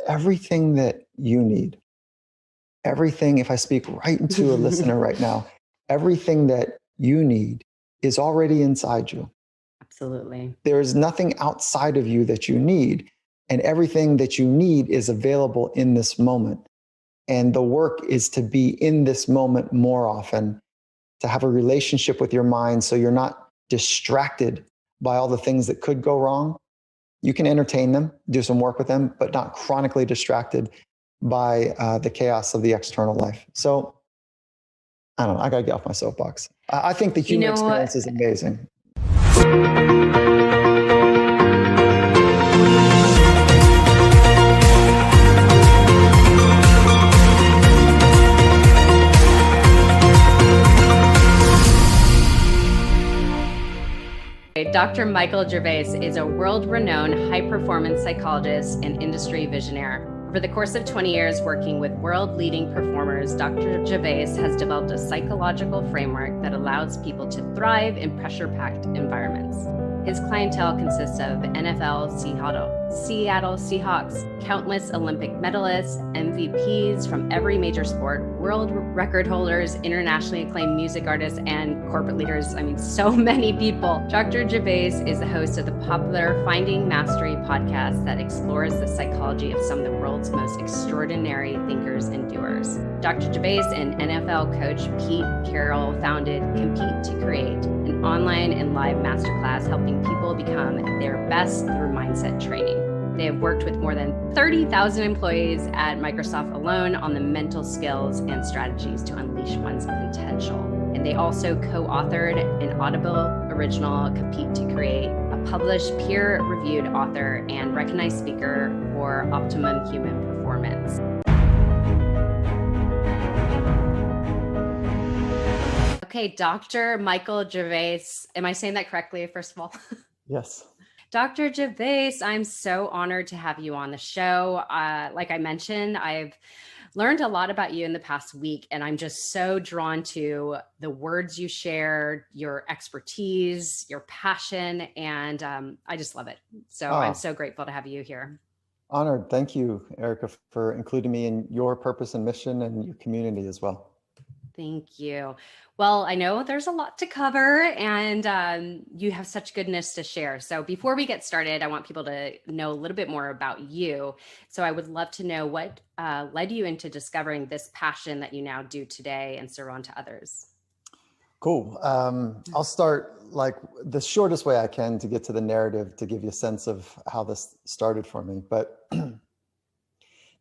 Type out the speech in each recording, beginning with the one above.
everything that you need, everything, if I speak right into a listener right now, everything that you need is already inside you. Absolutely. There is nothing outside of you that you need, and everything that you need is available in this moment. And the work is to be in this moment more often, to have a relationship with your mind so you're not distracted by all the things that could go wrong. You can entertain them, do some work with them, but not chronically distracted by the chaos of the external life. So I don't know, I got to get off my soapbox. I think the human experience is amazing. Dr. Michael Gervais is a world-renowned high-performance psychologist and industry visionary. Over the course of 20 years working with world-leading performers, Dr. Gervais has developed a psychological framework that allows people to thrive in pressure-packed environments. His clientele consists of NFL Seattle Seahawks, countless Olympic medalists, MVPs from every major sport, world record holders, internationally acclaimed music artists, and corporate leaders. I mean, so many people. Dr. Gervais is the host of the popular Finding Mastery podcast that explores the psychology of some of the world's most extraordinary thinkers and doers. Dr. Gervais and NFL coach Pete Carroll founded Compete to Create, an online and live masterclass helping people become their best through mindset training. They have worked with more than 30,000 employees at Microsoft alone on the mental skills and strategies to unleash one's potential. And they also co-authored an Audible original, Compete to Create, a published peer-reviewed author and recognized speaker for Optimum human performance. Okay, Dr. Michael Gervais. Am I saying that correctly, first of all? Yes. Dr. Gervais, I'm so honored to have you on the show. Like I mentioned, I've learned a lot about you in the past week, and I'm just so drawn to the words you share, your expertise, your passion, and I just love it. So I'm so grateful to have you here. Honored. Thank you, Erica, for including me in your purpose and mission and your community as well. Thank you. Well, I know there's a lot to cover, and you have such goodness to share. So before we get started, I want people to know a little bit more about you. So I would love to know what led you into discovering this passion that you now do today and serve on to others. Cool. I'll start like the shortest way I can to get to the narrative to give you a sense of how this started for me. But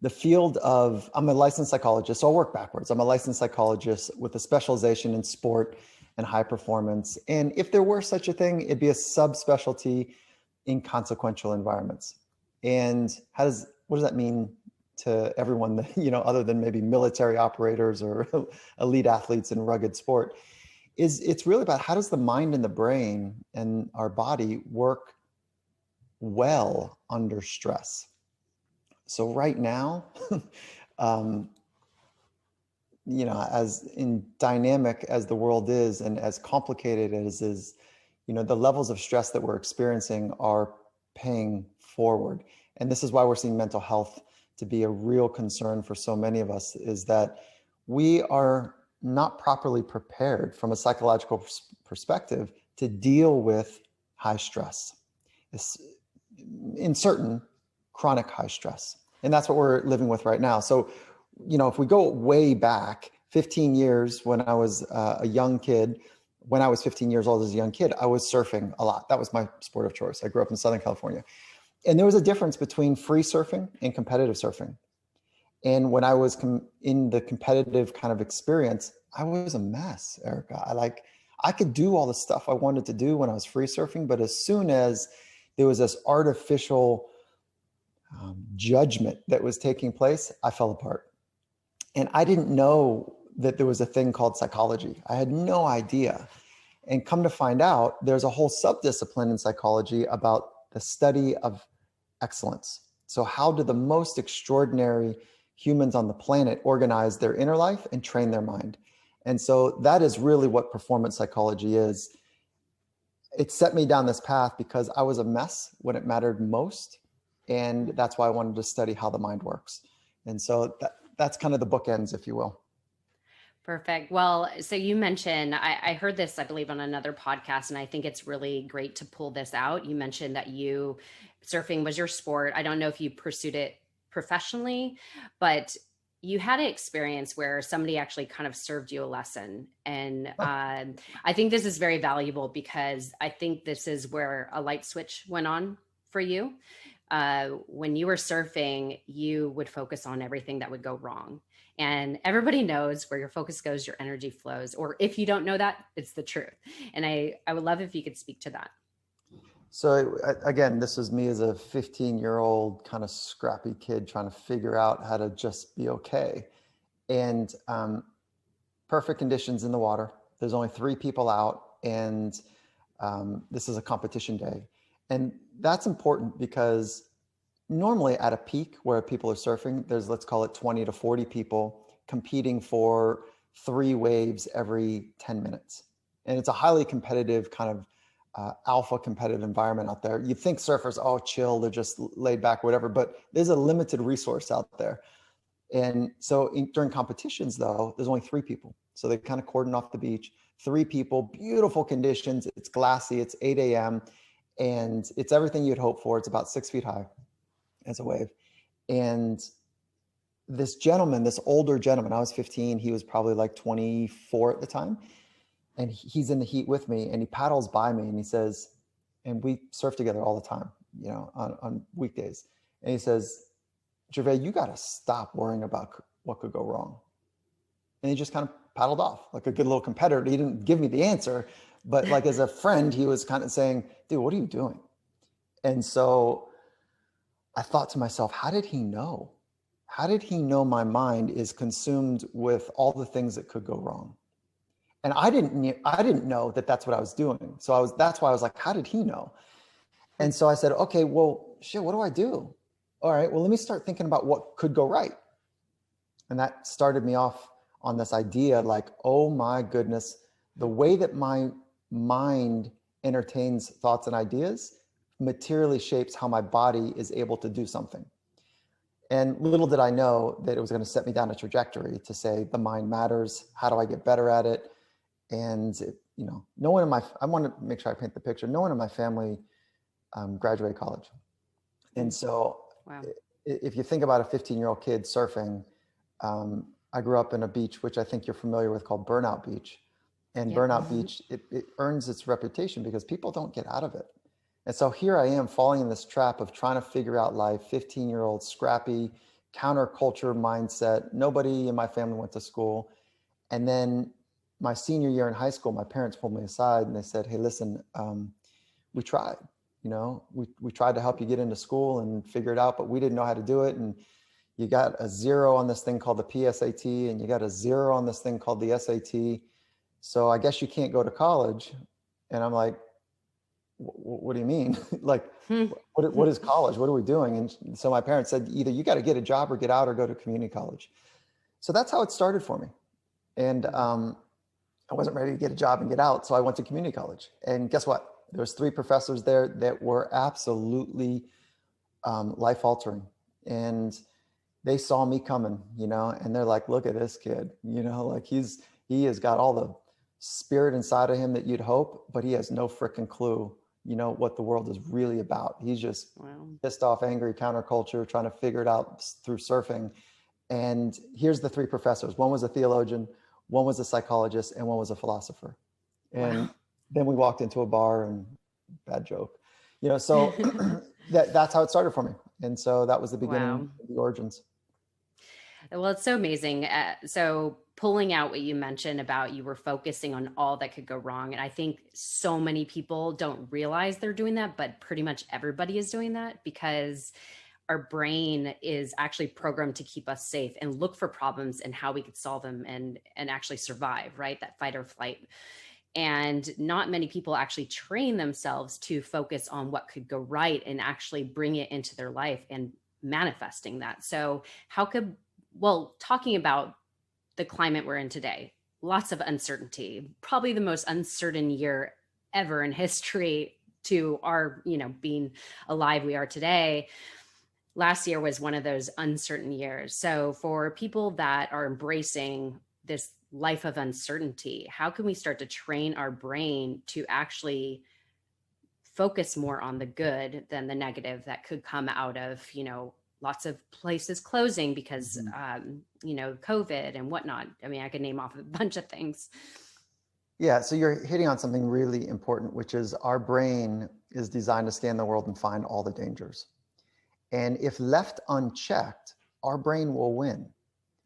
the field of, I'm a licensed psychologist, so I'll work backwards. I'm a licensed psychologist with a specialization in sport and high performance. And if there were such a thing, it'd be a subspecialty in consequential environments. And what does that mean to everyone that, other than maybe military operators or elite athletes in rugged sport? It's really about how does the mind and the brain and our body work well under stress. So right now, as in dynamic as the world is and as complicated as is, the levels of stress that we're experiencing are paying forward. And this is why we're seeing mental health to be a real concern for so many of us, is that we are not properly prepared from a psychological perspective to deal with high stress. In certain chronic high stress. And that's what we're living with right now. So, if we go way back 15 years when I was a young kid, when I was 15 years old as a young kid, I was surfing a lot. That was my sport of choice. I grew up in Southern California. And there was a difference between free surfing and competitive surfing. And when I was in the competitive kind of experience, I was a mess, Erica. I could do all the stuff I wanted to do when I was free surfing, but as soon as there was this artificial judgment that was taking place, I fell apart. And I didn't know that there was a thing called psychology. I had no idea. And come to find out, there's a whole subdiscipline in psychology about the study of excellence. So how do the most extraordinary humans on the planet organize their inner life and train their mind? And so that is really what performance psychology is. It set me down this path because I was a mess when it mattered most. And that's why I wanted to study how the mind works. And so that's kind of the bookends, if you will. Perfect. Well, so you mentioned, I heard this, I believe, on another podcast, and I think it's really great to pull this out. You mentioned that surfing was your sport. I don't know if you pursued it professionally, but you had an experience where somebody actually kind of served you a lesson. And I think this is very valuable because I think this is where a light switch went on for you. When you were surfing, you would focus on everything that would go wrong. And everybody knows where your focus goes, your energy flows. Or if you don't know that, it's the truth. And I would love if you could speak to that. So again, this was me as a 15-year-old kind of scrappy kid trying to figure out how to just be okay. And perfect conditions in the water. There's only 3 people out, and this is a competition day. And that's important because normally at a peak where people are surfing, there's, let's call it 20 to 40 people competing for 3 waves every 10 minutes. And it's a highly competitive kind of alpha competitive environment out there. You think surfers, oh, chill, they're just laid back, whatever, but there's a limited resource out there. And so during competitions, though, there's only 3 people. So they kind of cordon off the beach, 3 people, beautiful conditions. It's glassy, it's 8 a.m. and it's everything you'd hope for. It's about 6 feet high as a wave. And this gentleman, this older gentleman, I was 15, he was probably like 24 at the time. And he's in the heat with me, and he paddles by me, and he says, and we surf together all the time, you know, on weekdays. And he says, Gervais, you got to stop worrying about what could go wrong. And he just kind of paddled off like a good little competitor. He didn't give me the answer, but like as a friend, he was kind of saying, dude, what are you doing? And so I thought to myself, how did he know? How did he know my mind is consumed with all the things that could go wrong? And I didn't know that that's what I was doing. So that's why I was like, how did he know? And so I said, okay, well, shit, what do I do? All right, well, let me start thinking about what could go right. And that started me off on this idea like, oh my goodness, the way that my mind entertains thoughts and ideas materially shapes how my body is able to do something. And little did I know that it was going to set me down a trajectory to say the mind matters. How do I get better at it? And you know, no one in I want to make sure I paint the picture. No one in my family graduated college. And so Wow. if you think about a 15-year-old kid surfing, I grew up in a beach, which I think you're familiar with, called Burnout Beach. And Yep. Burnout Beach, it earns its reputation because people don't get out of it. And so here I am falling in this trap of trying to figure out life, 15-year-old, scrappy, counterculture mindset. Nobody in my family went to school. And then my senior year in high school, my parents pulled me aside and they said, hey, listen, we tried, you know, we tried to help you get into school and figure it out, but we didn't know how to do it. And you got a 0 on this thing called the PSAT, and you got a 0 on this thing called the SAT. So I guess you can't go to college. And I'm like, what do you mean? Like, what is college? What are we doing? And so my parents said, either you got to get a job or get out or go to community college. So that's how it started for me. And I wasn't ready to get a job and get out. So I went to community college. And guess what? There was 3 professors there that were absolutely life altering. And they saw me coming, you know, and they're like, look at this kid, you know, like he has got all the spirit inside of him that you'd hope, but he has no freaking clue, you know, what the world is really about. He's just pissed off, angry, counterculture, trying to figure it out through surfing. And here's the 3 professors. One was a theologian, one was a psychologist, and one was a philosopher. And then we walked into a bar, and bad joke, you know, so that's how it started for me. And so that was the beginning of the origins. Well, it's so amazing. So pulling out what you mentioned about you were focusing on all that could go wrong. And I think so many people don't realize they're doing that, but pretty much everybody is doing that because our brain is actually programmed to keep us safe and look for problems and how we could solve them and actually survive, right? That fight or flight. And not many people actually train themselves to focus on what could go right and actually bring it into their life and manifesting that. So talking about the climate we're in today, lots of uncertainty, probably the most uncertain year ever in history to our, being alive we are today. last year was one of those uncertain years. So for people that are embracing this life of uncertainty, how can we start to train our brain to actually focus more on the good than the negative that could come out of, lots of places closing because, Mhm. COVID and whatnot. I mean, I could name off a bunch of things. Yeah, so you're hitting on something really important, which is our brain is designed to scan the world and find all the dangers. And if left unchecked, our brain will win.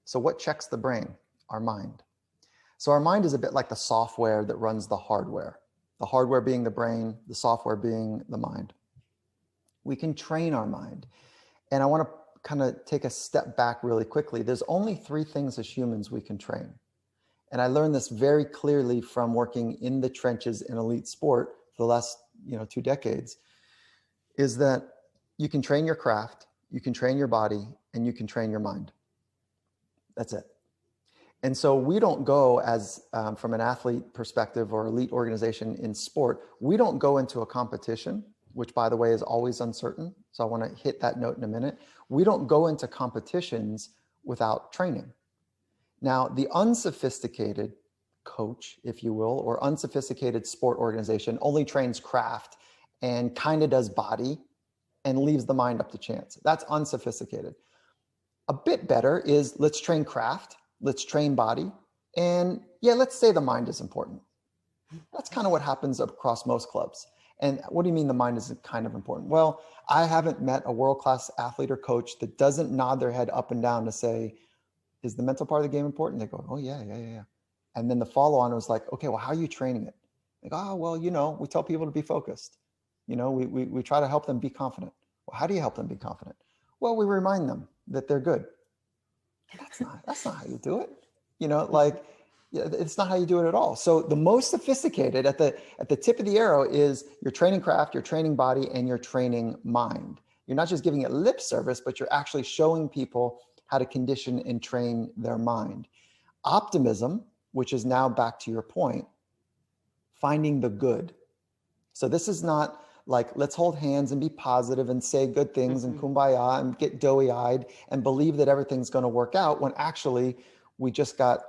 So what checks the brain? Our mind. So our mind is a bit like the software that runs the hardware being the brain, the software being the mind. We can train our mind. And I want to kind of take a step back really quickly. There's only three things as humans we can train. And I learned this very clearly from working in the trenches in elite sport for the last 2 decades, is that you can train your craft, you can train your body, and you can train your mind. That's it. And so we don't go as from an athlete perspective or elite organization in sport, we don't go into a competition, which by the way is always uncertain. So I want to hit that note in a minute. We don't go into competitions without training. Now, the unsophisticated coach, if you will, or unsophisticated sport organization only trains craft and kind of does body and leaves the mind up to chance. That's unsophisticated. A bit better is let's train craft, let's train body, and yeah, let's say the mind is important. That's kind of what happens across most clubs. And what do you mean the mind is kind of important? Well, I haven't met a world-class athlete or coach that doesn't nod their head up and down to say, is the mental part of the game important? They go, oh yeah, yeah, yeah, yeah. And then the follow-on was like, okay, well, how are you training it? Like, oh, well, we tell people to be focused. We try to help them be confident. Well, how do you help them be confident? Well, we remind them that they're good. That's not how you do it. It's not how you do it at all. So the most sophisticated at the tip of the arrow is you're training craft, you're training body, and you're training mind. You're not just giving it lip service, but you're actually showing people how to condition and train their mind. Optimism, which is now back to your point, finding the good. So this is not like, let's hold hands and be positive and say good things and kumbaya and get doughy-eyed and believe that everything's going to work out when actually we just got,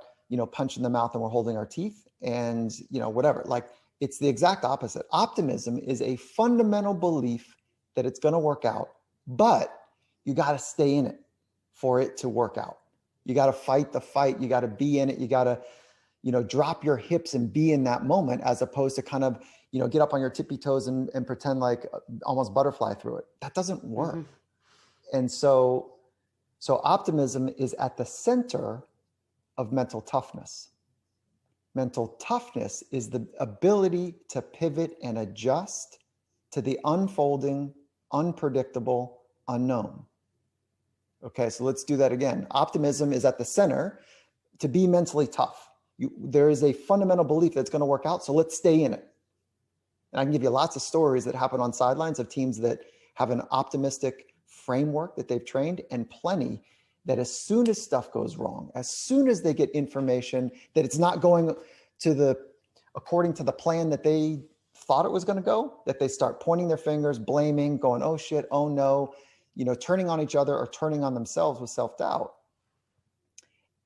punched in the mouth and we're holding our teeth and, whatever. Like, it's the exact opposite. Optimism is a fundamental belief that it's going to work out, but you got to stay in it for it to work out. You got to fight the fight. You got to be in it. You got to, drop your hips and be in that moment, as opposed to kind of, get up on your tippy toes and pretend like almost butterfly through it. That doesn't work. And so optimism is at the center of mental toughness. Mental toughness is the ability to pivot and adjust to the unfolding, unpredictable, unknown. Okay, so let's do that again. Optimism is at the center to be mentally tough. There is a fundamental belief that it's going to work out, so let's stay in it. And I can give you lots of stories that happen on sidelines of teams that have an optimistic framework that they've trained, and plenty that as soon as stuff goes wrong, as soon as they get information that it's not going according to the plan that they thought it was going to go, that they start pointing their fingers, blaming, going, oh shit, oh no, turning on each other or turning on themselves with self-doubt.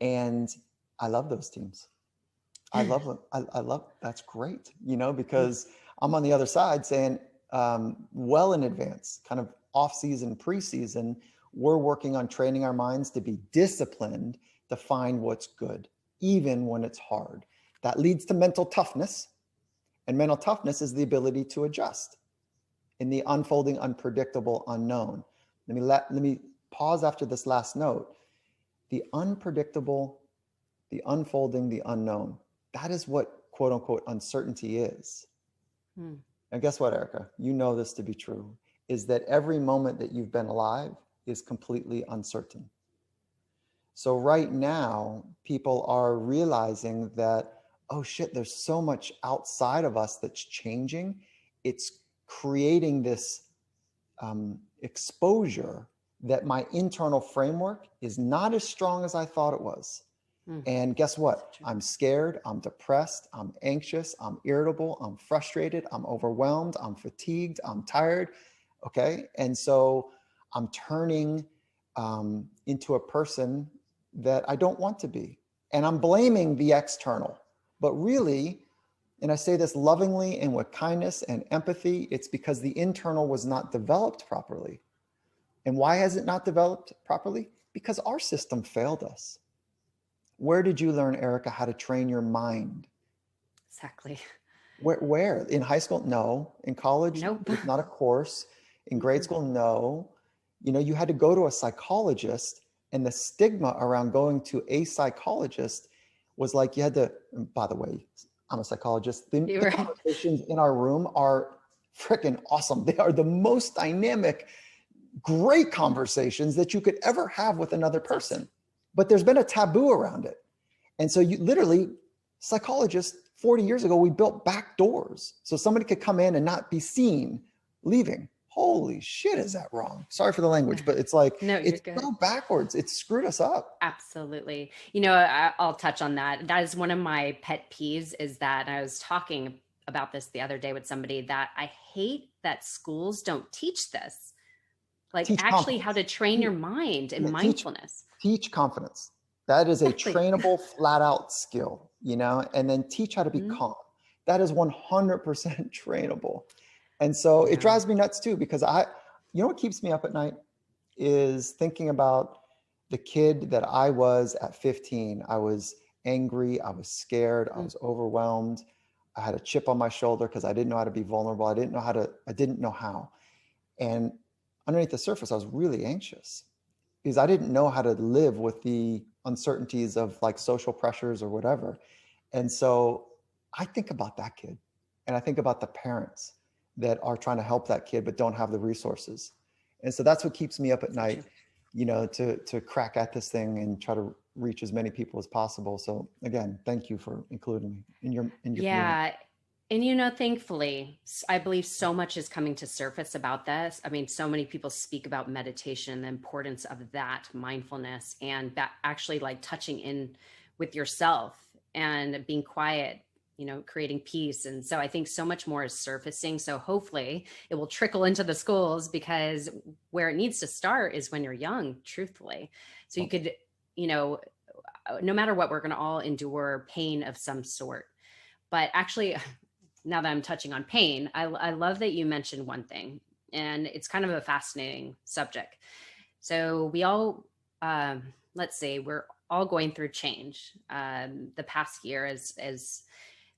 And I love those teams. I love them. I love, that's great, because I'm on the other side saying, well in advance, kind of off season, preseason, we're working on training our minds to be disciplined to find what's good, even when it's hard. That leads to mental toughness. And mental toughness is the ability to adjust in the unfolding, unpredictable, unknown. Let me pause after this last note. The unpredictable, the unfolding, the unknown. That is what quote unquote uncertainty is. And guess what, Erica? You know this to be true, is that every moment that you've been alive is completely uncertain. So right now, people are realizing that, oh shit, there's so much outside of us that's changing. It's creating this exposure that my internal framework is not as strong as I thought it was. And guess what? I'm scared, I'm depressed, I'm anxious, I'm irritable, I'm frustrated, I'm overwhelmed, I'm fatigued, I'm tired. Okay. And so I'm turning into a person that I don't want to be. And I'm blaming the external. But really, and I say this lovingly and with kindness and empathy, it's because the internal was not developed properly. And why has it not developed properly? Because our system failed us. Where did you learn, Erica, how to train your mind? Exactly. Where? In high school? No. In college? Nope. It's not a course. In grade school? No. You know, you had to go to a psychologist, and the stigma around going to a psychologist was like you had to, by the way, I'm a psychologist. You're The right. conversations in our room are freaking awesome. They are the most dynamic, great conversations that you could ever have with another That's person. awesome. But there's been a taboo around it. And so you literally, psychologists, 40 years ago, we built back doors so somebody could come in and not be seen leaving. Holy shit, is that wrong? Sorry for the language, but it's like, No, you're it's good. so backwards. It's screwed us up. Absolutely. I'll touch on that. That is one of my pet peeves, is that I was talking about this the other day with somebody, that I hate that schools don't teach this, like Teach actually how confidence. to train your mind and Yeah, mindfulness. teach confidence. That is a Exactly. trainable, flat out skill, you know, and then teach how to be Mhm. calm. That is 100% trainable. And so it Yeah. drives me nuts too, because you know what keeps me up at night is thinking about the kid that I was at 15. I was angry, I was scared, I Mm. was overwhelmed. I had a chip on my shoulder because I didn't know how to be vulnerable. I didn't know how. And underneath the surface, I was really anxious because I didn't know how to live with the uncertainties of like social pressures or whatever. And so I think about that kid, and I think about the parents that are trying to help that kid but don't have the resources. And so that's what keeps me up at So true. night, you know, to crack at this thing and try to reach as many people as possible. So again, thank you for including me in your community. Yeah. And thankfully, I believe so much is coming to surface about this. I mean, so many people speak about meditation, the importance of that, mindfulness, and that actually like touching in with yourself and being quiet, creating peace. And so I think so much more is surfacing. So hopefully it will trickle into the schools, because where it needs to start is when you're young, truthfully. So you could, you know, no matter what, we're going to all endure pain of some sort. But actually, now that I'm touching on pain, I love that you mentioned one thing, and it's kind of a fascinating subject. So we all, let's say, we're all going through change. The past year has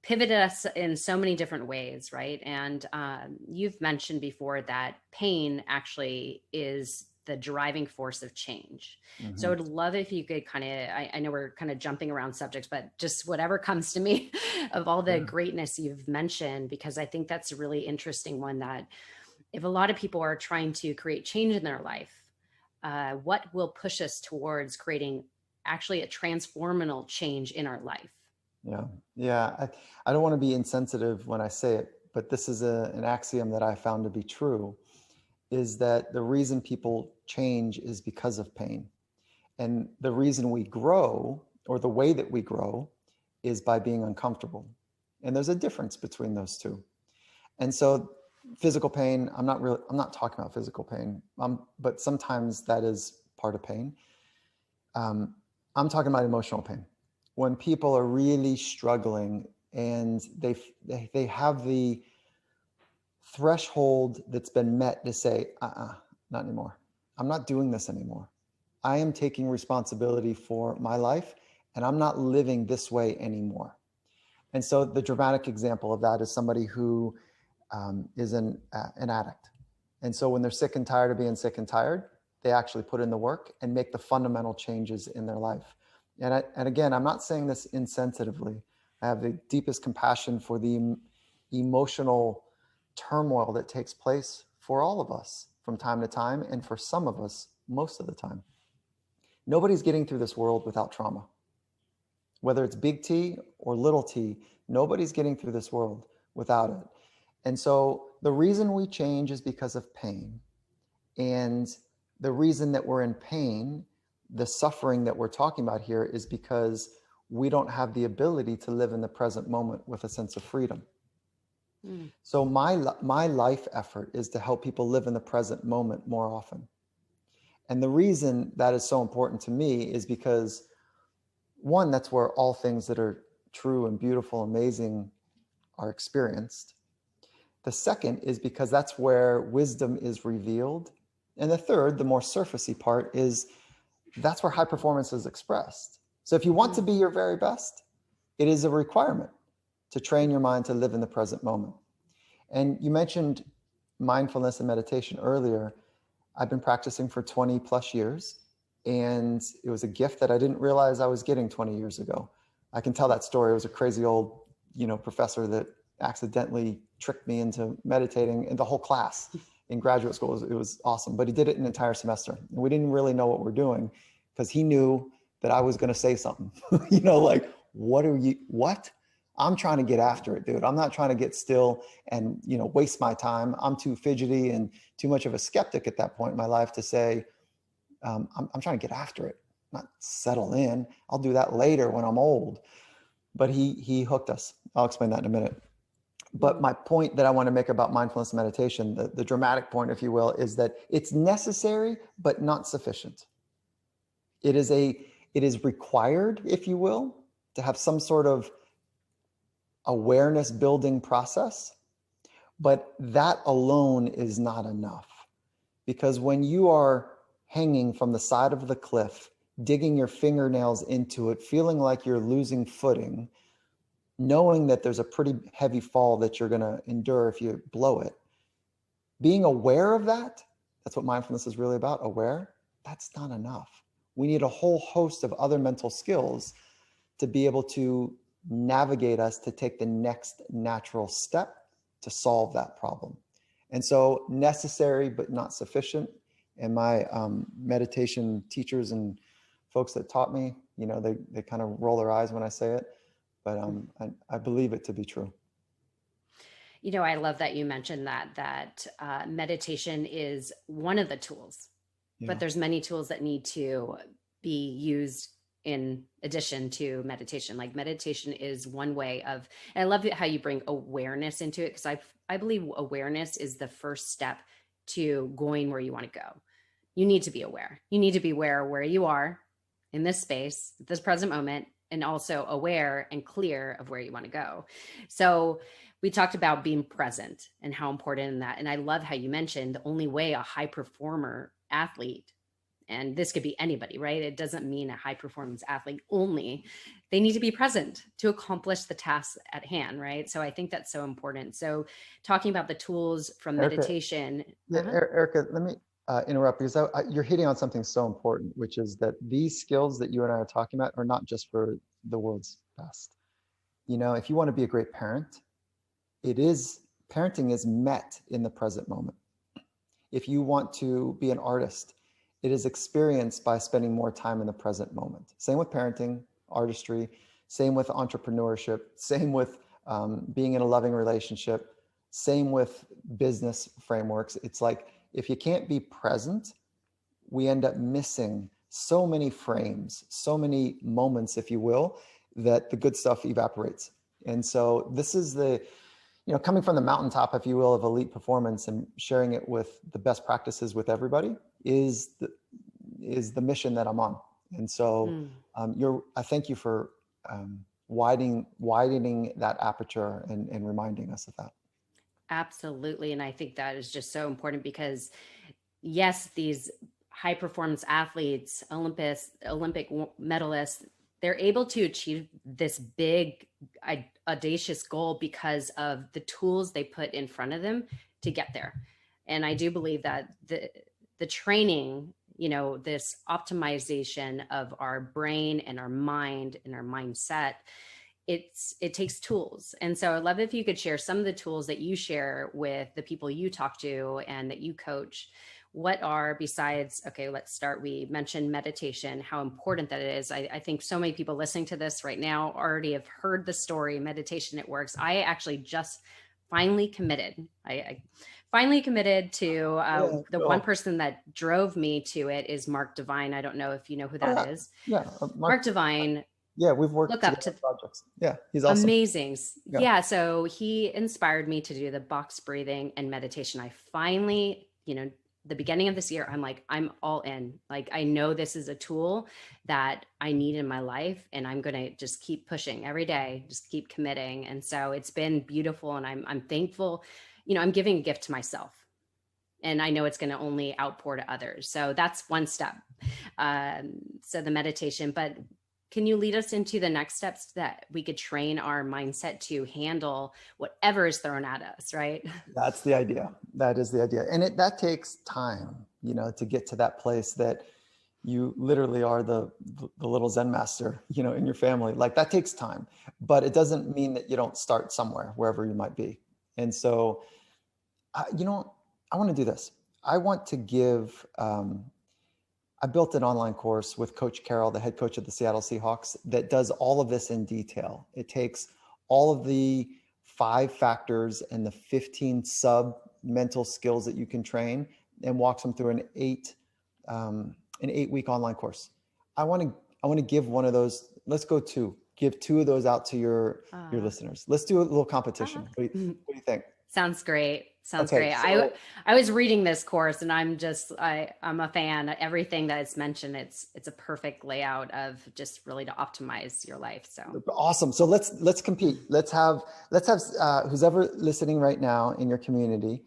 pivoted us in so many different ways, right? And you've mentioned before that pain actually is the driving force of change. So Mm-hmm. I'd love if you could kind of, I know we're kind of jumping around subjects, but just whatever comes to me of all the Yeah. greatness you've mentioned, because I think that's a really interesting one, that if a lot of people are trying to create change in their life, what will push us towards creating actually a transformational change in our life? Yeah. Yeah. I don't want to be insensitive when I say it, but this is an axiom that I found to be true, is that the reason people change is because of pain. And the reason we grow, or the way that we grow, is by being uncomfortable. And there's a difference between those two. And so physical pain, I'm not talking about physical pain, but sometimes that is part of pain. Um, I'm talking about emotional pain. When people are really struggling and they have the threshold that's been met to say, not anymore. I'm not doing this anymore. I am taking responsibility for my life, and I'm not living this way anymore. And so the dramatic example of that is somebody who is an addict. And so when they're sick and tired of being sick and tired, they actually put in the work and make the fundamental changes in their life. And again, I'm not saying this insensitively. I have the deepest compassion for the emotional turmoil that takes place for all of us from time to time, and for some of us most of the time. Nobody's getting through this world without trauma. Whether it's big T or little t, nobody's getting through this world without it. And so the reason we change is because of pain. And the reason that we're in pain, the suffering that we're talking about here, is because we don't have the ability to live in the present moment with a sense of freedom. Mm. So my life effort is to help people live in the present moment more often. And the reason that is so important to me is because, one, that's where all things that are true and beautiful, amazing are experienced. The second is because that's where wisdom is revealed. And the third, the more surfacey part, is that's where high performance is expressed. So if you want to be your very best, it is a requirement to train your mind to live in the present moment. And you mentioned mindfulness and meditation earlier. I've been practicing for 20 plus years, and it was a gift that I didn't realize I was getting 20 years ago. I can tell that story. It was a crazy old, professor that accidentally tricked me into meditating in the whole class in graduate school. It was awesome, but he did it an entire semester. And we didn't really know what we're doing because he knew that I was going to say something, like, what? I'm trying to get after it, dude. I'm not trying to get still and, waste my time. I'm too fidgety and too much of a skeptic at that point in my life to say, I'm trying to get after it, not settle in. I'll do that later when I'm old. But he hooked us. I'll explain that in a minute. But my point that I want to make about mindfulness meditation, the dramatic point, if you will, is that it's necessary, but not sufficient. It is required, if you will, to have some sort of awareness building process, but that alone is not enough. Because when you are hanging from the side of the cliff, digging your fingernails into it, feeling like you're losing footing, knowing that there's a pretty heavy fall that you're going to endure if you blow it, being aware of that, that's what mindfulness is really about, aware, that's not enough. We need a whole host of other mental skills to be able to navigate us to take the next natural step to solve that problem. And so necessary, but not sufficient. And my meditation teachers and folks that taught me, they kind of roll their eyes when I say it, but I believe it to be true. I love that you mentioned that meditation is one of the tools, but there's many tools that need to be used in addition to meditation. Like meditation is one way of, and I love how you bring awareness into it, because I believe awareness is the first step to going where you want to go. You need to be aware. You need to be aware where you are in this space, this present moment, and also aware and clear of where you want to go. So we talked about being present and how important in that. And I love how you mentioned the only way a high performer athlete, and this could be anybody, right? It doesn't mean a high performance athlete only. They need to be present to accomplish the tasks at hand, right? So I think that's so important. So talking about the tools from Erica, meditation. yeah, Erica, let me interrupt, because you're hitting on something so important, which is that these skills that you and I are talking about are not just for the world's best. If you want to be a great parent, parenting is met in the present moment. If you want to be an artist, it is experienced by spending more time in the present moment. Same with parenting, artistry, same with entrepreneurship, same with being in a loving relationship, same with business frameworks. It's like, if you can't be present, we end up missing so many frames, so many moments, if you will, that the good stuff evaporates. And so this is coming from the mountaintop, if you will, of elite performance and sharing it with the best practices with everybody is the mission that I'm on. And so I thank you for widening that aperture and reminding us of that. Absolutely. And I think that is just so important, because yes, these high performance athletes, Olympic medalists, they're able to achieve this big, audacious goal because of the tools they put in front of them to get there. And I do believe that the training, this optimization of our brain and our mind and our mindset, it takes tools. And so I'd love if you could share some of the tools that you share with the people you talk to and that you coach. What are, besides, okay, let's start. We mentioned meditation, how important that is. I think so many people listening to this right now already have heard the story, meditation, it works. I actually just finally committed. I finally committed to the one person that drove me to it is Mark Divine. I don't know if you know who that is. Yeah, Mark Divine. Yeah, we've worked look up to projects. Yeah, he's awesome. Amazing. Yeah. So he inspired me to do the box breathing and meditation. I finally, the beginning of this year, I'm like, I'm all in. Like, I know this is a tool that I need in my life, and I'm going to just keep pushing every day, just keep committing. And so it's been beautiful, and I'm thankful. I'm giving a gift to myself, and I know it's going to only outpour to others. So that's one step. So the meditation, but can you lead us into the next steps that we could train our mindset to handle whatever is thrown at us, right? That's the idea. That is the idea. And that takes time, to get to that place that you literally are the little Zen master, in your family. Like, that takes time, but it doesn't mean that you don't start somewhere, wherever you might be. And so, I want to do this. I want to give, I built an online course with Coach Carroll, the head coach of the Seattle Seahawks, that does all of this in detail. It takes all of the 5 factors and the 15 sub mental skills that you can train, and walks them through an 8-week online course. I want to give one of those. Let's go give 2 of those out to your listeners. Let's do a little competition. What do you think? Sounds great. Sounds Okay, great. so, I was reading this course, and I'm a fan. Everything that is mentioned, it's a perfect layout of just really to optimize your life. So awesome. So let's compete. Let's have who's ever listening right now in your community,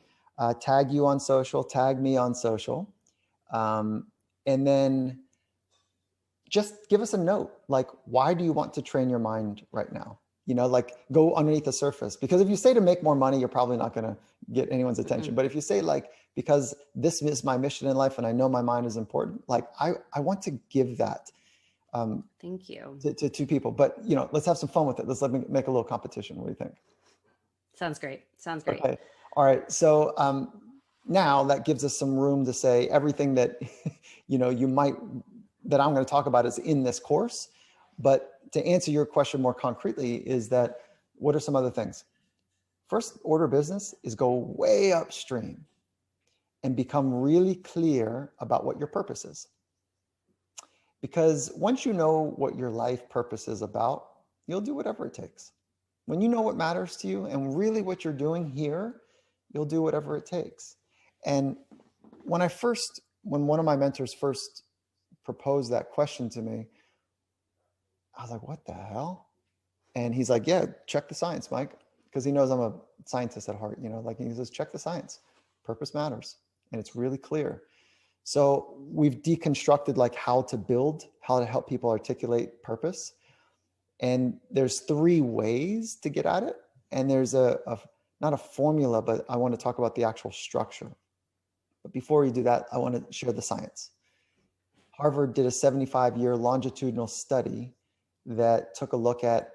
tag you on social, tag me on social, and then just give us a note. Like, why do you want to train your mind right now? Like, go underneath the surface. Because if you say to make more money, you're probably not going to get anyone's attention. But if you say, like, because this is my mission in life and I know my mind is important, like, I want to give that. Thank you. To 2 people, but let's have some fun with it. Let me make a little competition. What do you think? Sounds great. Sounds great. Okay. All right. So now that gives us some room to say everything that that I'm going to talk about is in this course. But to answer your question more concretely, is that what are some other things? First order of business is go way upstream and become really clear about what your purpose is. Because once you know what your life purpose is about, you'll do whatever it takes. When you know what matters to you and really what you're doing here, you'll do whatever it takes. And when one of my mentors first proposed that question to me, I was like, what the hell? And he's like, yeah, check the science, Mike. Because he knows I'm a scientist at heart, like, he says, check the science. Purpose matters. And it's really clear. So we've deconstructed, like, how to help people articulate purpose. And there's 3 ways to get at it. And there's not a formula, but I want to talk about the actual structure. But before we do that, I want to share the science. Harvard did a 75-year longitudinal study that took a look at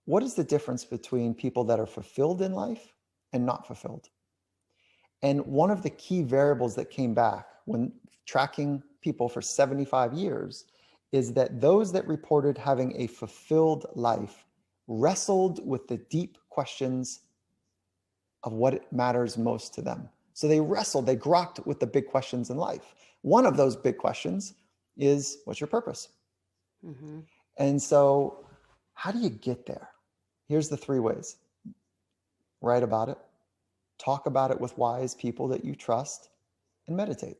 what is the difference between people that are fulfilled in life and not fulfilled. And one of the key variables that came back when tracking people for 75 years is that those that reported having a fulfilled life wrestled with the deep questions of what matters most to them. So they grokked with the big questions in life. One of those big questions is, what's your purpose? Mm-hmm. And so how do you get there? Here's the 3 ways. Write about it, talk about it with wise people that you trust, and meditate.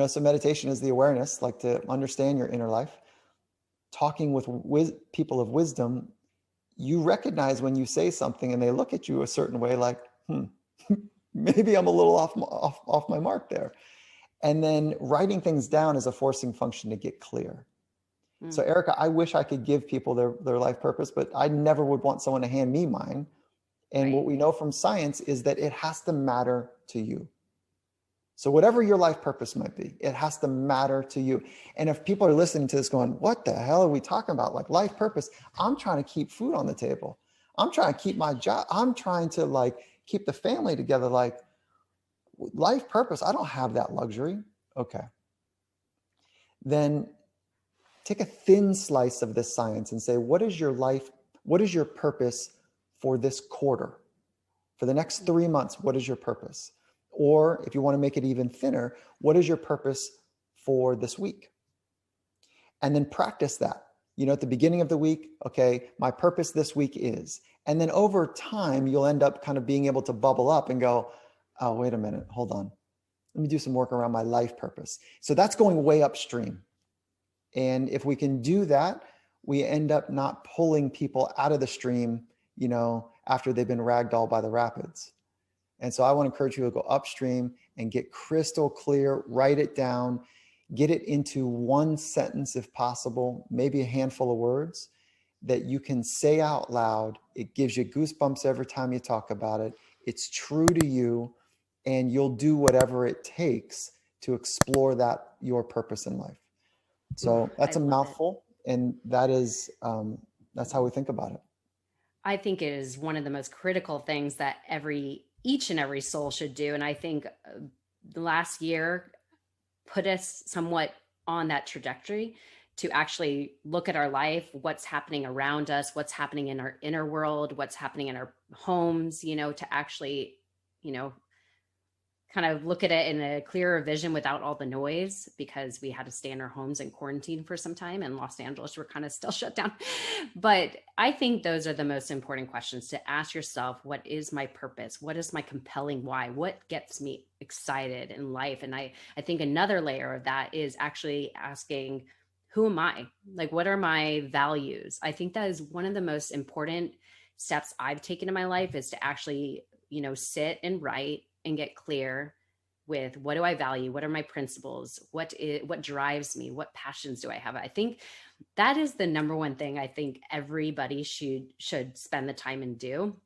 So meditation is the awareness, like, to understand your inner life. Talking with people of wisdom, you recognize when you say something and they look at you a certain way, like, maybe I'm a little off my mark there. And then writing things down is a forcing function to get clear. So Erica, I wish I could give people their life purpose, but I never would want someone to hand me mine. And right. What we know from science is that it has to matter to you. So whatever your life purpose might be, it has to matter to you. And if people are listening to this going, what the hell are we talking about? Like, life purpose, I'm trying to keep food on the table. I'm trying to keep my job. I'm trying to, like, keep the family together. Like, life purpose, I don't have that luxury. Okay. Then take a thin slice of this science and say, what is your purpose for this quarter? For the next 3 months, what is your purpose? Or if you want to make it even thinner, what is your purpose for this week? And then practice that. At the beginning of the week, okay, my purpose this week is. And then over time, you'll end up kind of being able to bubble up and go, oh, wait a minute, hold on. let me do some work around my life purpose. So that's going way upstream. And if we can do that, we end up not pulling people out of the stream, after they've been ragdolled by the rapids. And so I want to encourage you to go upstream and get crystal clear, write it down, get it into one sentence if possible, maybe a handful of words that you can say out loud. It gives you goosebumps every time you talk about it. It's true to you, and you'll do whatever it takes to explore your purpose in life. Ooh, So I that's a love it. mouthful, and that's how we think about it. I think it is one of the most critical things that each and every soul should do. And I think the last year put us somewhat on that trajectory to actually look at our life, what's happening around us, what's happening in our inner world, what's happening in our homes, to actually, you know, kind of look at it in a clearer vision without all the noise, because we had to stay in our homes and quarantine for some time, and Los Angeles we're kind of still shut down. But I think those are the most important questions to ask yourself. What is my purpose? What is my compelling why? What gets me excited in life? And I think another layer of that is actually asking, who am I? Like, what are my values? I think that is one of the most important steps I've taken in my life, is to actually, sit and write and get clear with, what do I value? What are my principles? What drives me? What passions do I have? I think that is the number one thing I think everybody should spend the time and do.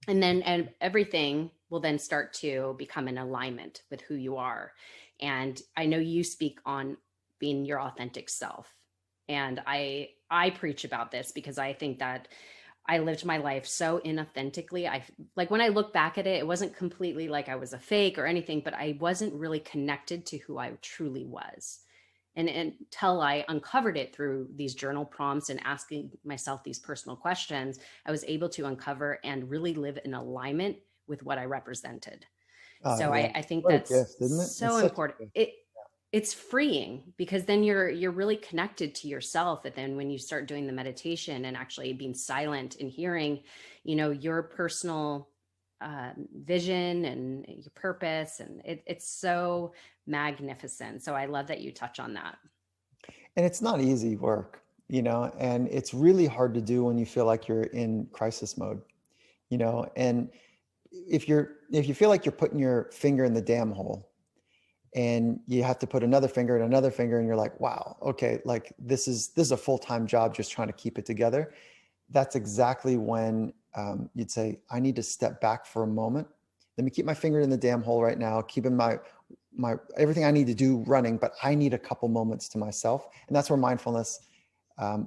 And everything will then start to become in alignment with who you are. And I know you speak on being your authentic self. And I preach about this because I think that I lived my life so inauthentically. Like, when I look back at it, it wasn't completely like I was a fake or anything, but I wasn't really connected to who I truly was. And until I uncovered it through these journal prompts and asking myself these personal questions, I was able to uncover and really live in alignment with what I represented. Oh So yeah. I think What a that's gift, isn't it? so It's such important. a gift. It's freeing, because then you're really connected to yourself. And then when you start doing the meditation and actually being silent and hearing, your personal vision and your purpose, and it's so magnificent. So I love that you touch on that. And it's not easy work, and it's really hard to do when you feel like you're in crisis mode, and if you feel like you're putting your finger in the damn hole, and you have to put another finger and another finger, and you're like, wow, okay, like this is a full-time job just trying to keep it together. That's exactly when you'd say, I need to step back for a moment. Let me keep my finger in the damn hole right now, keeping my everything I need to do running, but I need a couple moments to myself. And that's where mindfulness,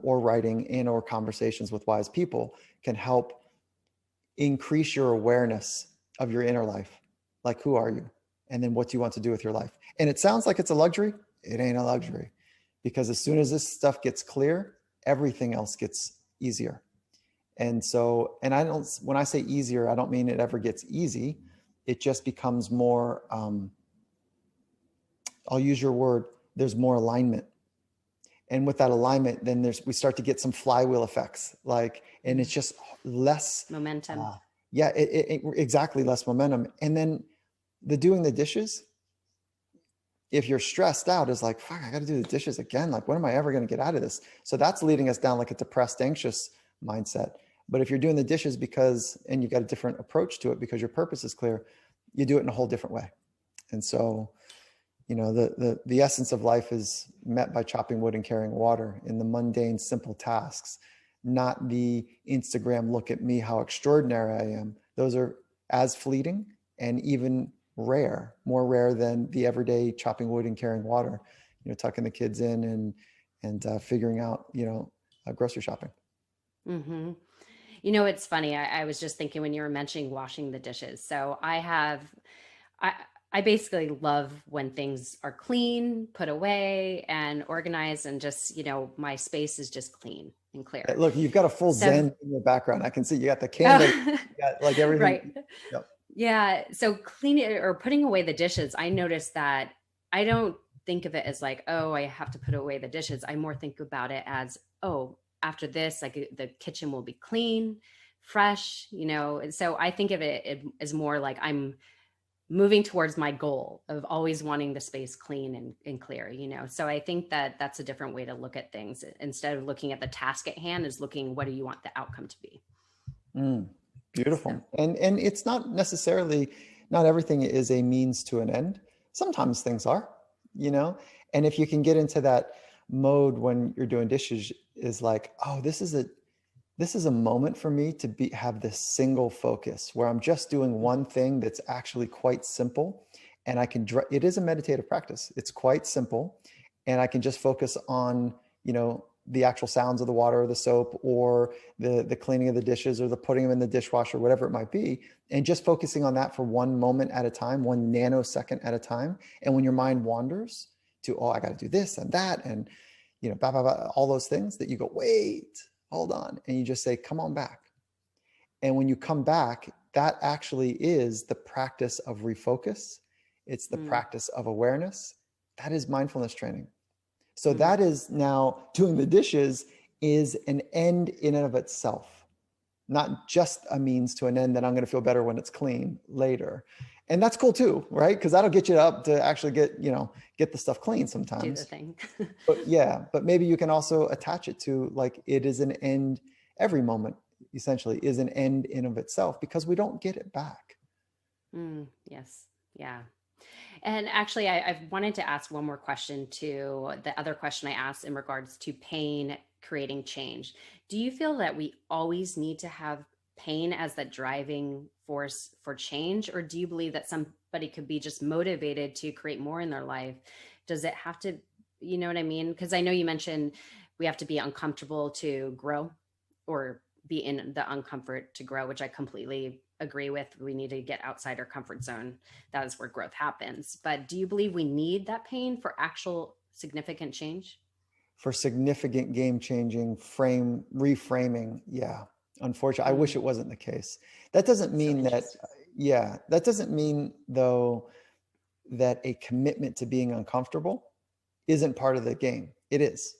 or writing and or conversations with wise people can help increase your awareness of your inner life. Like, who are you? And then what do you want to do with your life? And it sounds like it's a luxury. It ain't a luxury, because as soon as this stuff gets clear, everything else gets easier. And so, and when I say easier, I don't mean it ever gets easy. It just becomes more, I'll use your word, there's more alignment. And with that alignment, then we start to get some flywheel effects, and it's just less Momentum. yeah, exactly, less momentum. And then doing the dishes, if you're stressed out, is like, fuck, I got to do the dishes again. Like, when am I ever going to get out of this? So that's leading us down like a depressed, anxious mindset. But if you're doing the dishes and you've got a different approach to it because your purpose is clear, you do it in a whole different way. And so, the essence of life is met by chopping wood and carrying water in the mundane, simple tasks, not the Instagram, look at me, how extraordinary I am. Those are as fleeting and even more rare than the everyday chopping wood and carrying water, tucking the kids in and figuring out, grocery shopping. Mm-hmm. It's funny. I was just thinking when you were mentioning washing the dishes. So I, I basically love when things are clean, put away and organized, and just, my space is just clean and clear. Look, you've got a full So, Zen in your background. I can see you got the candle, you got like everything. right. Yep. Yeah. So cleaning or putting away the dishes, I noticed that I don't think of it as like, oh, I have to put away the dishes. I more think about it as, oh, after this, like, the kitchen will be clean, fresh, And so I think of it as more like I'm, moving towards my goal of always wanting the space clean and clear, So I think that that's a different way to look at things. Instead of looking at the task at hand, is looking, what do you want the outcome to be? Mm, So, beautiful. And it's not necessarily, not everything is a means to an end. Sometimes things are, you know, and if you can get into that mode when you're doing dishes, is like, oh, this is a moment for me to have this single focus where I'm just doing one thing that's actually quite simple, and it is a meditative practice. It's quite simple, and I can just focus on, the actual sounds of the water or the soap, or the cleaning of the dishes, or the putting them in the dishwasher, whatever it might be, and just focusing on that for one moment at a time, 1 nanosecond at a time. And when your mind wanders to, oh, I got to do this and that, and blah, blah, blah, all those things, that you go, wait, hold on. And you just say, come on back. And when you come back, that actually is the practice of refocus. It's the practice of awareness. That is mindfulness training. So that is now, doing the dishes is an end in and of itself, not just a means to an end that I'm going to feel better when it's clean later. And that's cool too, right? Because that'll get you up to actually get the stuff clean do the sometimes. thing. But maybe you can also attach it to, like, it is an end. Every moment essentially is an end in of itself, because we don't get it back. Yes. Yeah. And actually, I wanted to ask one more question to the other question I asked in regards to pain creating change. Do you feel that we always need to have pain as the driving force for change? Or do you believe that somebody could be just motivated to create more in their life? Does it have to, you know what I mean? Because I know you mentioned we have to be uncomfortable to grow, or be in the uncomfort to grow, which I completely agree with. We need to get outside our comfort zone. That is where growth happens. But do you believe we need that pain for actual significant change? For significant game changing reframing, yeah. Unfortunately, I wish Mm, it wasn't the case. That doesn't so mean that, interesting. yeah, that doesn't mean, though, that a commitment to being uncomfortable isn't part of the game. It is.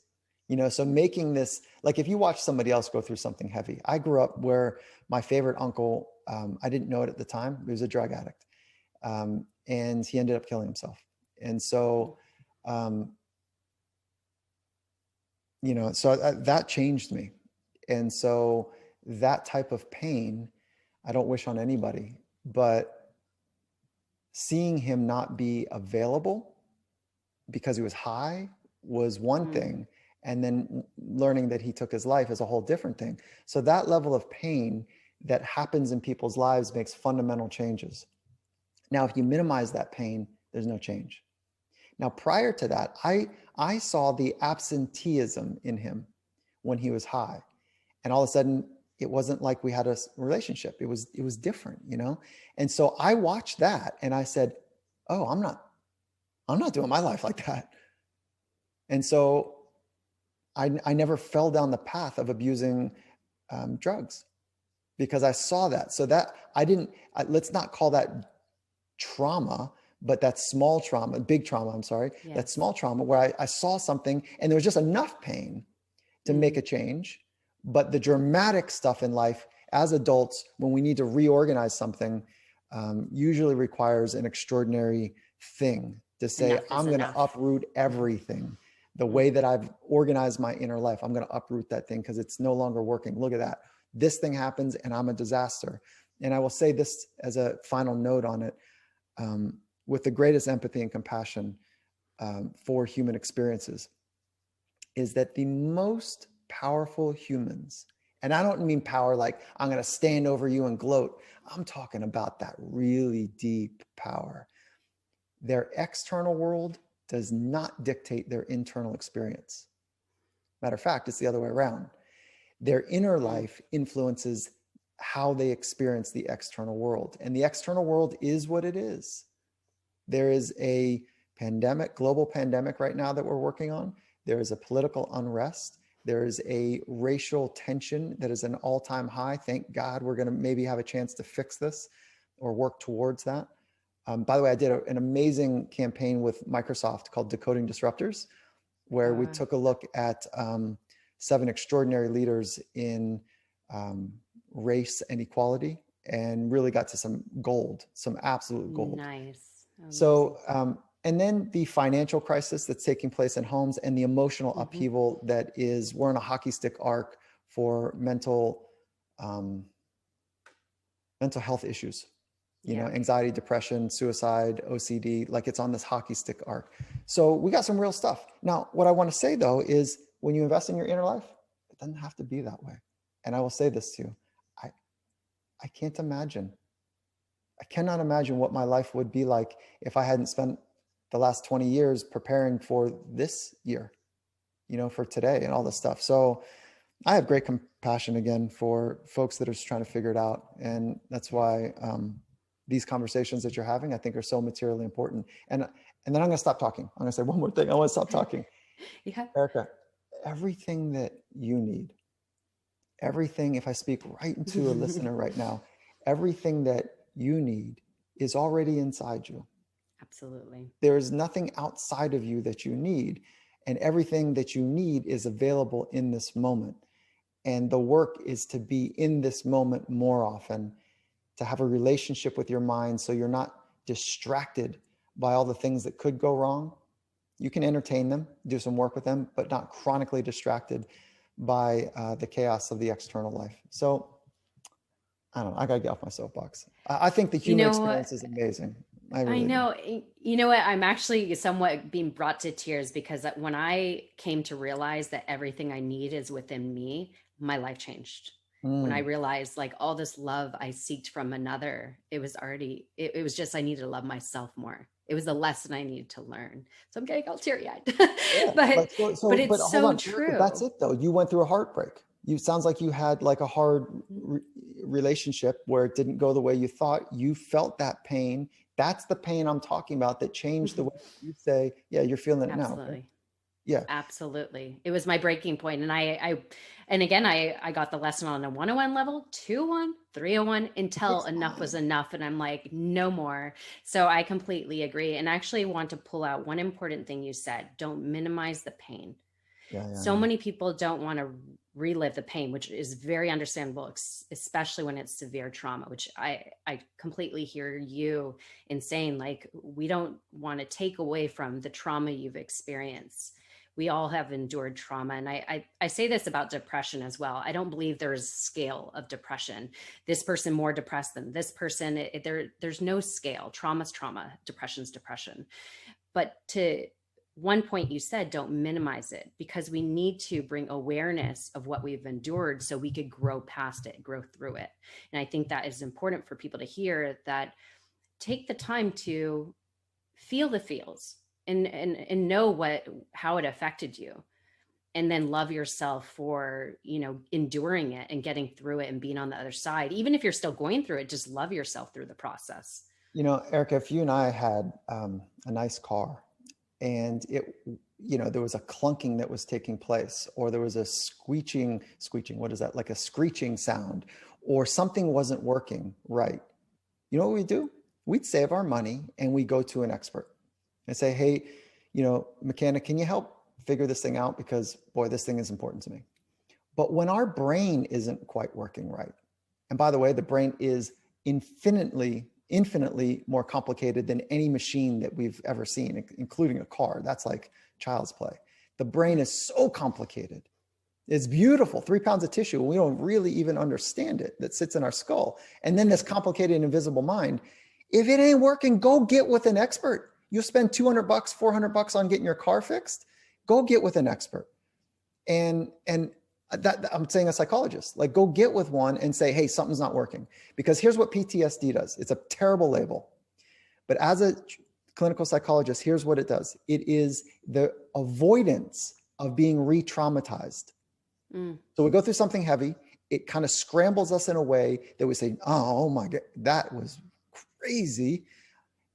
So making this, like, if you watch somebody else go through something heavy. I grew up where my favorite uncle, I didn't know it at the time, he was a drug addict, and he ended up killing himself. And so, um, that changed me. And so that type of pain, I don't wish on anybody, but seeing him not be available because he was high was one Mm, thing. And then learning that he took his life is a whole different thing. So that level of pain that happens in people's lives makes fundamental changes. Now, if you minimize that pain, there's no change. Now, prior to that, I saw the absenteeism in him when he was high. And all of a sudden, it wasn't like we had a relationship. It was different. And so I watched that and I said, oh, I'm not doing my life like that. And so I never fell down the path of abusing drugs, because I saw that. So that let's not call that trauma, but that small trauma, big trauma, I'm sorry, that yes. small trauma where I saw something and there was just enough pain to make Mm, a change. But the dramatic stuff in life as adults, when we need to reorganize something, usually requires an extraordinary thing to say, enough is I'm going to enough. uproot Mhm. everything. The way Mm, that I've organized my inner life, I'm going to uproot that thing because it's no longer working. Look at that. This thing happens and I'm a disaster. And I will say this as a final note on it, with the greatest empathy and compassion for human experiences, is that the most powerful humans, and I don't mean power like I'm going to stand over you and gloat. I'm talking about that really deep power. Their external world does not dictate their internal experience. Matter of fact, it's the other way around. Their inner mm, life influences how they experience the external world. And the external world is what it is. There is a global pandemic right now that we're working on. There is a political unrest. There is a racial tension that is an all-time high. Thank God we're going to maybe have a chance to fix this or work towards that. By the way, I did an amazing campaign with Microsoft called Decoding Disruptors, where we uh, took a look at 7 extraordinary leaders in race and equality and really got to some gold, some absolute gold. Nice. Amazing. So, and then the financial crisis that's taking place in homes and the emotional Mm-hmm. upheaval that is, we're on a hockey stick arc for um, mental health issues, Yeah. anxiety, depression, suicide, OCD, like it's on this hockey stick arc. So we got some real stuff. Now, what I want to say though, is when you invest in your inner life, it doesn't have to be that way. And I will say this to you. I, I can't imagine. I cannot imagine what my life would be like if I hadn't spent the last 20 years preparing for this year, for today and all this stuff. So I have great compassion again for folks that are just trying to figure it out. And that's why these conversations that you're having, I think, are so materially important. And then I'm going to stop talking. I'm going to say one more thing. I want to stop talking. Yeah. Erica, everything that you need, everything, if I speak right into a listener right now, everything that you need is already inside you. Absolutely. There is nothing outside of you that you need. And everything that you need is available in this moment. And the work is to be in this moment more often, to have a relationship with your mind so you're not distracted by all the things that could go wrong. You can entertain them, do some work with them, but not chronically distracted by the chaos of the external life. So I don't know. I got to get off my soapbox. I think the You human know, experience is amazing. I I really do. know. You know what? I'm actually somewhat being brought to tears because when I came to realize that everything I need is within me, my life changed. When I Mm. realized like all this love I seeked from another, it was just I needed to love myself more. It was a lesson I needed to learn. So I'm getting all teary eyed, Yeah, but like but it's hold so on, Erica, that's true. it though. You went through a heartbreak. You sounds like you had like a hard relationship where it didn't go the way you thought. You felt that pain. That's the pain I'm talking about that changed the way you say, yeah, you're feeling it now. Okay? Absolutely. Yeah, Absolutely. It was my breaking point. And and again, I got the lesson on a 101 level, 201, 301 it until takes enough was time. enough. And I'm like, no more. So I completely agree. And actually want to pull out one important thing you said. Don't minimize the pain. Yeah, yeah, So yeah. many people don't want to relive the pain, which is very understandable, especially when it's severe trauma, which I completely hear you in saying, like, we don't want to take away from the trauma you've experienced. We all have endured trauma. And I say this about depression as well. I don't believe there's a scale of depression. This person more depressed than this person. There's no scale. Trauma's trauma, depression's depression. But to one point you said, don't minimize it, because we need to bring awareness of what we've endured so we could grow past it, grow through it. And I think that is important for people to hear, that take the time to feel the feels and know how it affected you, and then love yourself for enduring it and getting through it and being on the other side. Even if you're still going through it, just love yourself through the process. Erica, if you and I had a nice car and there was a clunking that was taking place, or there was a screeching, what is that? Like a screeching sound, or something wasn't working right. You know what we do? We'd save our money and we go to an expert and say, hey, mechanic, can you help figure this thing out? Because boy, this thing is important to me. But when our brain isn't quite working right, and by the way, the brain is infinitely more complicated than any machine that we've ever seen, including a car. That's like child's play. The brain is so complicated. It's beautiful, 3 pounds of tissue. We don't really even understand it, that sits in our skull. And then this complicated invisible mind. If it ain't working, go get with an expert. You'll spend $200, $400 on getting your car fixed. Go get with an expert. And that I'm saying a psychologist, like go get with one and say, hey, something's not working. Because here's what PTSD does. It's a terrible label. But as a clinical psychologist, here's what it does. It is the avoidance of being re-traumatized. So we go through something heavy. It kind of scrambles us in a way that we say, oh my God, that was crazy.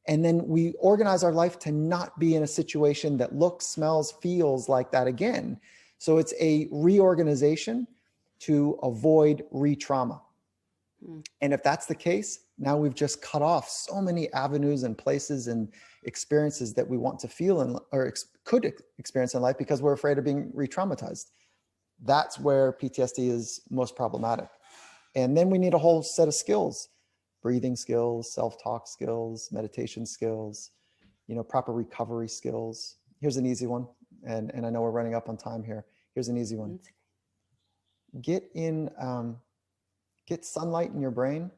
And then we organize our life to not be in a situation that looks, smells, feels like that again. So it's a reorganization to avoid re-trauma. And if that's the case, now we've just cut off so many avenues and places and experiences that we want to feel or could experience in life because we're afraid of being re-traumatized. That's where PTSD is most problematic. And then we need a whole set of skills breathing skills, self-talk skills, meditation skills, proper recovery skills. Here's an easy one. And I know we're running up on time here. Here's an easy one. Get sunlight in your brain.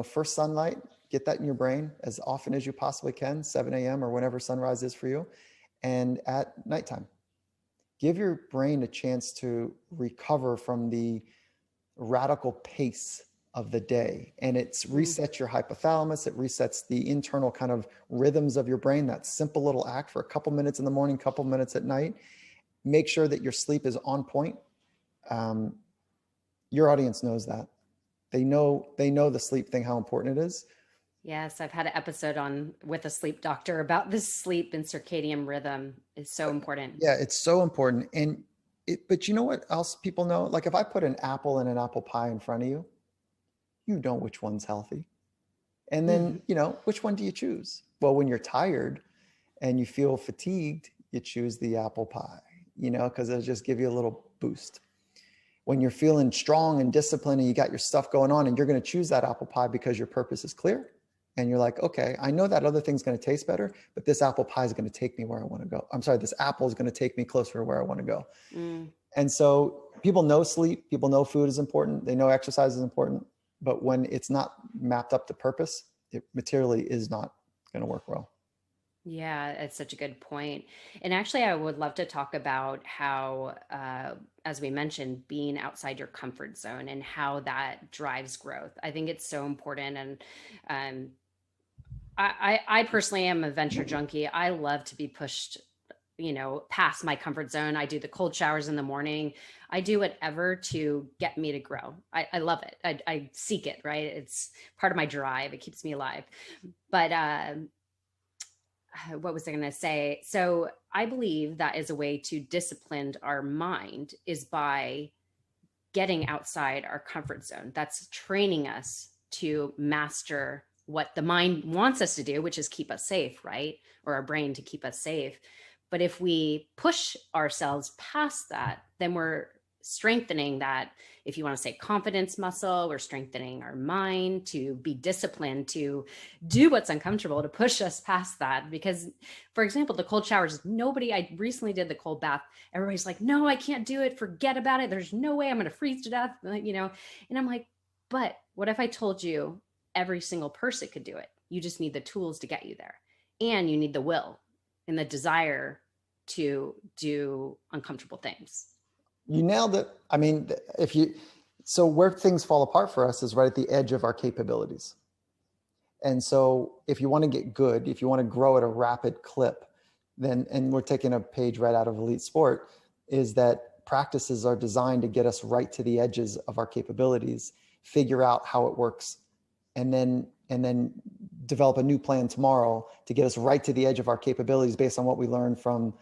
First sunlight, get that in your brain as often as you possibly can, 7 a.m. or whenever sunrise is for you. And at nighttime, give your brain a chance to recover from the radical pace of the day. And it resets your hypothalamus. It resets the internal kind of rhythms of your brain. That simple little act for a couple minutes in the morning, couple minutes at night. Make sure that your sleep is on point. Your audience knows that. They know the sleep thing, how important it is. Yes, I've had an episode with a sleep doctor about this sleep and circadian rhythm is so important. Yeah, it's so important. But you know what else people know? Like if I put an apple and an apple pie in front of you, you know which one's healthy. And then, which one do you choose? Well, when you're tired and you feel fatigued, you choose the apple pie, because it'll just give you a little boost. When you're feeling strong and disciplined and you got your stuff going on and you're going to choose that apple pie because your purpose is clear. And you're like, okay, I know that other thing's going to taste better, but this apple pie is going to take me where I want to go. I'm sorry, this apple is going to take me closer to where I want to go. And so people know sleep, people know food is important. They know exercise is important, but when it's not mapped up to purpose, it materially is not going to work well. Yeah, it's such a good point. And actually, I would love to talk about how, as we mentioned, being outside your comfort zone and how that drives growth. I think it's so important. And I personally am a venture junkie. I love to be pushed, past my comfort zone. I do the cold showers in the morning. I do whatever to get me to grow. I love it. I seek it, right? It's part of my drive. It keeps me alive. But what was I going to say? So I believe that is a way to discipline our mind is by getting outside our comfort zone. That's training us to master what the mind wants us to do, which is keep us safe, right? Or our brain to keep us safe. But if we push ourselves past that, then we're strengthening that, if you want to say confidence muscle, we're strengthening our mind to be disciplined, to do what's uncomfortable, to push us past that. Because, for example, the cold showers, I recently did the cold bath. Everybody's like, no, I can't do it. Forget about it. There's no way I'm going to freeze to death, And I'm like, but what if I told you every single person could do it? You just need the tools to get you there. And you need the will and the desire to do uncomfortable things. You nailed it. I mean, so where things fall apart for us is right at the edge of our capabilities. And so if you want to get good, if you want to grow at a rapid clip, then, and we're taking a page right out of elite sport, is that practices are designed to get us right to the edges of our capabilities, figure out how it works, and then develop a new plan tomorrow to get us right to the edge of our capabilities based on what we learned from,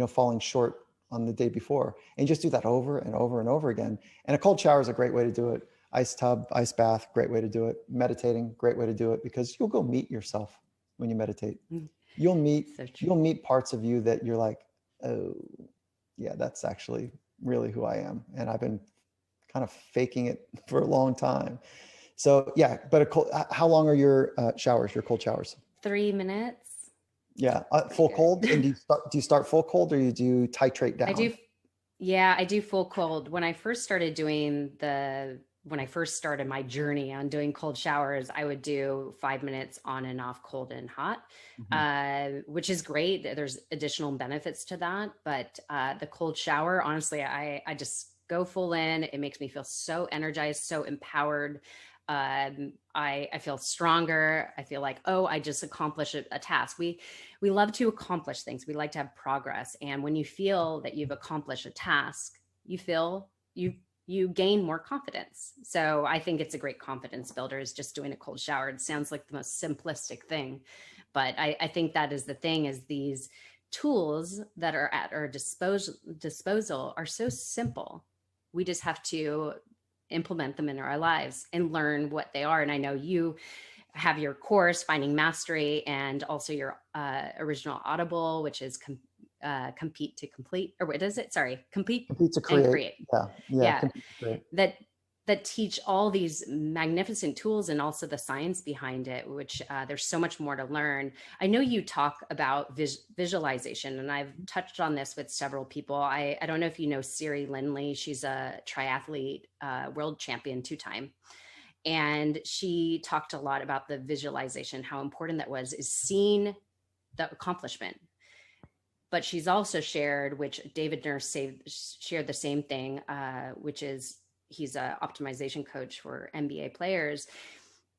falling short on the day before. And just do that over and over and over again. And a cold shower is a great way to do it. Ice tub, ice bath, great way to do it. Meditating, great way to do it, because you'll go meet yourself when you meditate. You'll meet parts of you that you're like, oh yeah, that's actually really who I am. And I've been kind of faking it for a long time. So yeah, but how long are your showers, your cold showers? 3 minutes. Yeah, full cold. And do you start full cold, or do you titrate down? I do full cold. When I first started my journey on doing cold showers, I would do 5 minutes on and off, cold and hot, which is great. There's additional benefits to that. But the cold shower, honestly, I just go full in. It makes me feel so energized, so empowered. I feel stronger. I feel like, oh, I just accomplished a task. We love to accomplish things. We like to have progress. And when you feel that you've accomplished a task, you gain more confidence. So I think it's a great confidence builder, is just doing a cold shower. It sounds like the most simplistic thing, but I think that is the thing, is these tools that are at our disposal are so simple. We just have to implement them in our lives and learn what they are. And I know you have your course, Finding Mastery, and also your original Audible, which is Compete to Complete, or what is it? Sorry, Compete to and Create. Yeah. That that teach all these magnificent tools and also the science behind it, which there's so much more to learn. I know you talk about visualization, and I've touched on this with several people. I don't know if you know Siri Lindley. She's a triathlete, world champion 2-time. And she talked a lot about the visualization, how important that was, is seeing the accomplishment. But she's also shared, which David Nurse shared the same thing, which is he's an optimization coach for NBA players,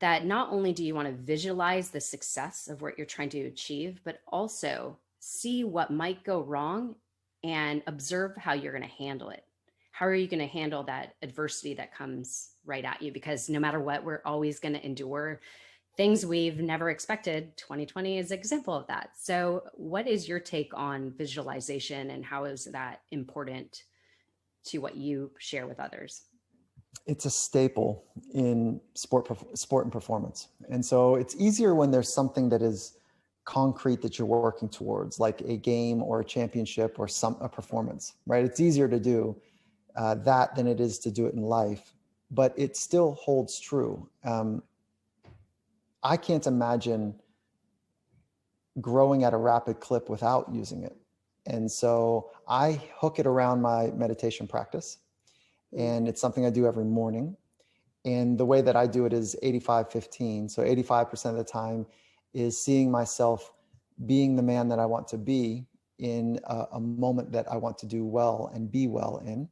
that not only do you want to visualize the success of what you're trying to achieve, but also see what might go wrong and observe how you're going to handle it. How are you going to handle that adversity that comes right at you? Because no matter what, we're always going to endure things we've never expected. 2020 is an example of that. So what is your take on visualization, and how is that important to what you share with others? It's a staple in sport and performance. And so it's easier when there's something that is concrete that you're working towards, like a game or a championship or a performance, right? It's easier to do that than it is to do it in life, but it still holds true. I can't imagine growing at a rapid clip without using it. And so I hook it around my meditation practice, and it's something I do every morning. And the way that I do it is 85-15. So 85% of the time is seeing myself being the man that I want to be in a moment that I want to do well and be well in.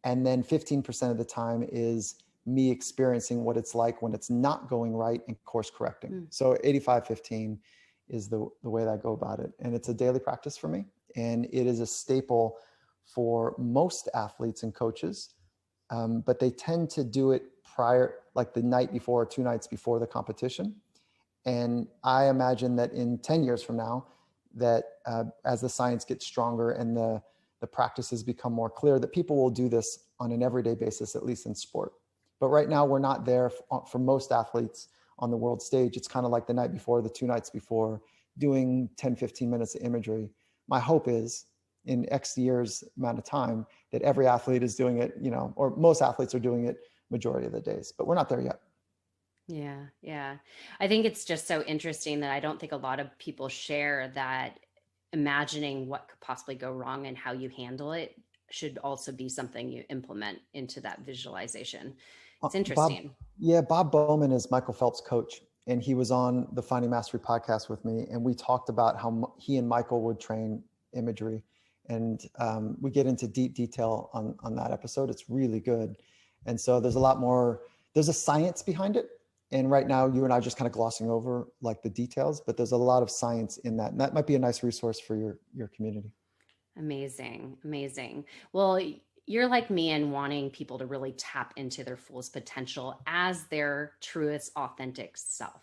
And then 15% of the time is me experiencing what it's like when it's not going right and course correcting. So 85-15 is the way that I go about it. And it's a daily practice for me. And it is a staple for most athletes and coaches. But they tend to do it prior, like the night before or 2 nights before the competition. And I imagine that in 10 years from now, that as the science gets stronger and the practices become more clear, that people will do this on an everyday basis, at least in sport. But right now, we're not there for most athletes on the world stage. It's kind of like the night before, the 2 nights before, doing 10-15 minutes of imagery. My hope is in X years amount of time that every athlete is doing it, or most athletes are doing it majority of the days, but we're not there yet. Yeah. Yeah. I think it's just so interesting that I don't think a lot of people share that imagining what could possibly go wrong and how you handle it should also be something you implement into that visualization. It's interesting. Bob Bowman is Michael Phelps' coach, and he was on the Finding Mastery podcast with me, and we talked about how he and Michael would train imagery, and we get into deep detail on that episode. It's really good. And so there's a lot more, there's a science behind it. And right now you and I are just kind of glossing over like the details, but there's a lot of science in that. And that might be a nice resource for your community. Amazing. Amazing. Well, you're like me in wanting people to really tap into their fullest potential as their truest, authentic self.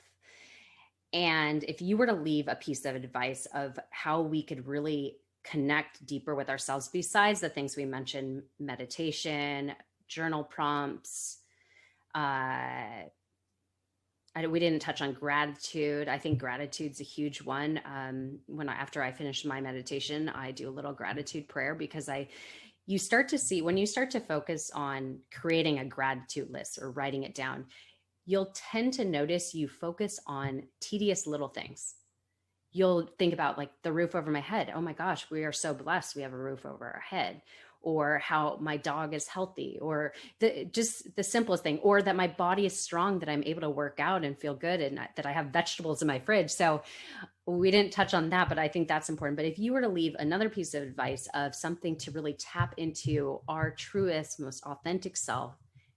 And if you were to leave a piece of advice of how we could really connect deeper with ourselves, besides the things we mentioned, meditation, journal prompts, we didn't touch on gratitude. I think gratitude's a huge one. After I finish my meditation, I do a little gratitude prayer, because you start to see, when you start to focus on creating a gratitude list or writing it down, you'll tend to notice you focus on tedious little things. You'll think about like the roof over my head. Oh my gosh, we are so blessed. We have a roof over our head. Or how my dog is healthy, or just the simplest thing, or that my body is strong, that I'm able to work out and feel good, and that I have vegetables in my fridge. So we didn't touch on that, but I think that's important. But if you were to leave another piece of advice of something to really tap into our truest, most authentic self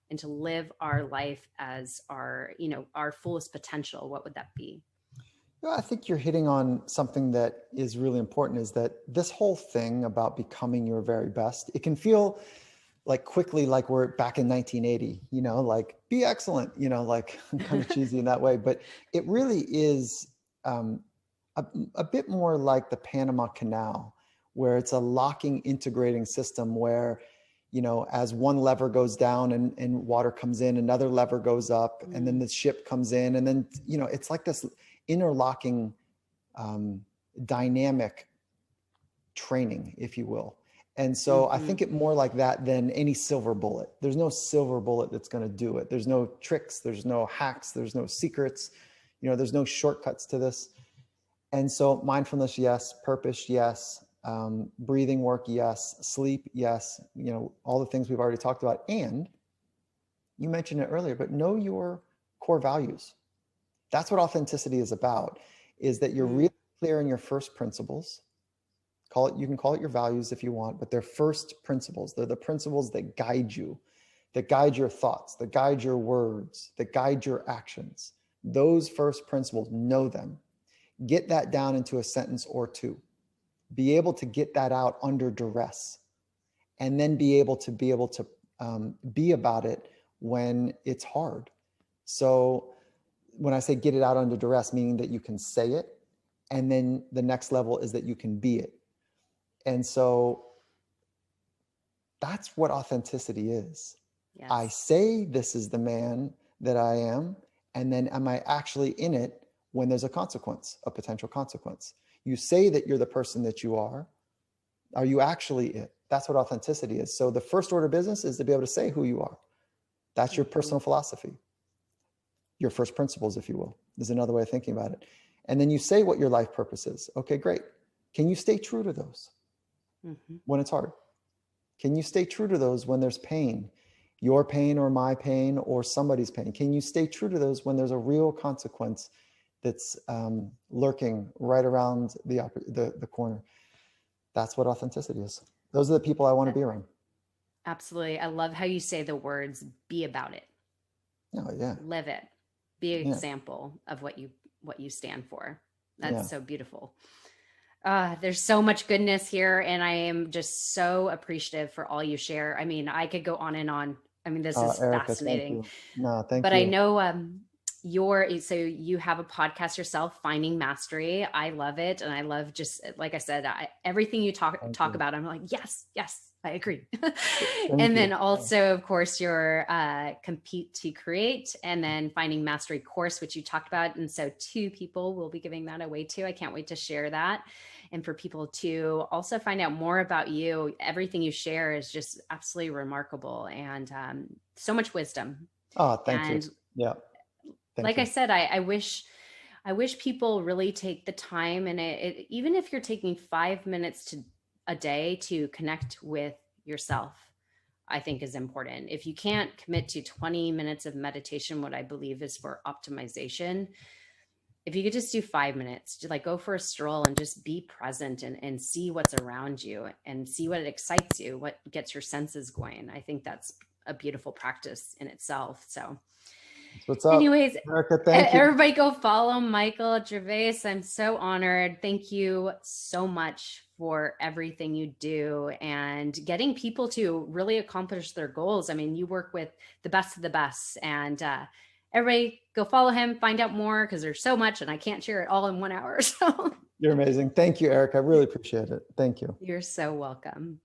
and to live our life as our fullest potential, what would that be? I think you're hitting on something that is really important, is that this whole thing about becoming your very best, it can feel like quickly like we're back in 1980, like be excellent, like kind of cheesy in that way. But it really is a bit more like the Panama Canal, where it's a locking, integrating system where, as one lever goes down and water comes in, another lever goes up, and then the ship comes in, and then, it's like this interlocking dynamic training, if you will. And so I think it more like that than any silver bullet. There's no silver bullet that's going to do it. There's no tricks, there's no hacks, there's no secrets, there's no shortcuts to this. And so mindfulness, yes. Purpose, yes. Breathing work, yes. Sleep, yes. All the things we've already talked about. And you mentioned it earlier, but know your core values. That's what authenticity is about, is that you're really clear in your first principles. You can call it your values if you want, but they're first principles. They're the principles that guide you, that guide your thoughts, that guide your words, that guide your actions. Those first principles, know them. Get that down into a sentence or two. Be able to get that out under duress, and then be able to be about it when it's hard. So when I say get it out under duress, meaning that you can say it, and then the next level is that you can be it. And so that's what authenticity is. Yes. I say this is the man that I am, and then am I actually in it when there's a consequence, a potential consequence? You say that you're the person that you are. Are you actually it? That's what authenticity is. So the first order of business is to be able to say who you are. That's your personal philosophy. Your first principles, if you will, is another way of thinking about it. And then you say what your life purpose is. Okay, great. Can you stay true to those when it's hard? Can you stay true to those when there's pain, your pain or my pain or somebody's pain? Can you stay true to those when there's a real consequence that's lurking right around the corner? That's what authenticity is. Those are the people I want to be around. Absolutely. I love how you say the words, be about it. Oh, yeah. Live it. Be an example of what you stand for. That's so beautiful. There's so much goodness here, and I am just so appreciative for all you share. I mean, I could go on and on. I mean, this is Erica, fascinating. thank you. No, thank you. But I know so you have a podcast yourself, Finding Mastery. I love it. And I love, just like I said, everything you talk about, I'm like, yes, I agree. And then also, of course, your Compete to Create, and then Finding Mastery course, which you talked about. And so 2 people will be giving that away too. I can't wait to share that. And for people to also find out more about you. Everything you share is just absolutely remarkable, and so much wisdom. Oh, thank you. Yeah. Like I said, I wish people really take the time, and even if you're taking 5 minutes a day to connect with yourself, I think is important. If you can't commit to 20 minutes of meditation, what I believe is for optimization, if you could just do 5 minutes, to go for a stroll and just be present and see what's around you and see what excites you, what gets your senses going. I think that's a beautiful practice in itself. So what's up? Anyways, Erica, thank you. Everybody go follow Michael Gervais. I'm so honored. Thank you so much for everything you do and getting people to really accomplish their goals. I mean, you work with the best of the best, and everybody go follow him, find out more, because there's so much and I can't share it all in 1 hour. So you're amazing. Thank you, Erica. I really appreciate it. Thank you. You're so welcome.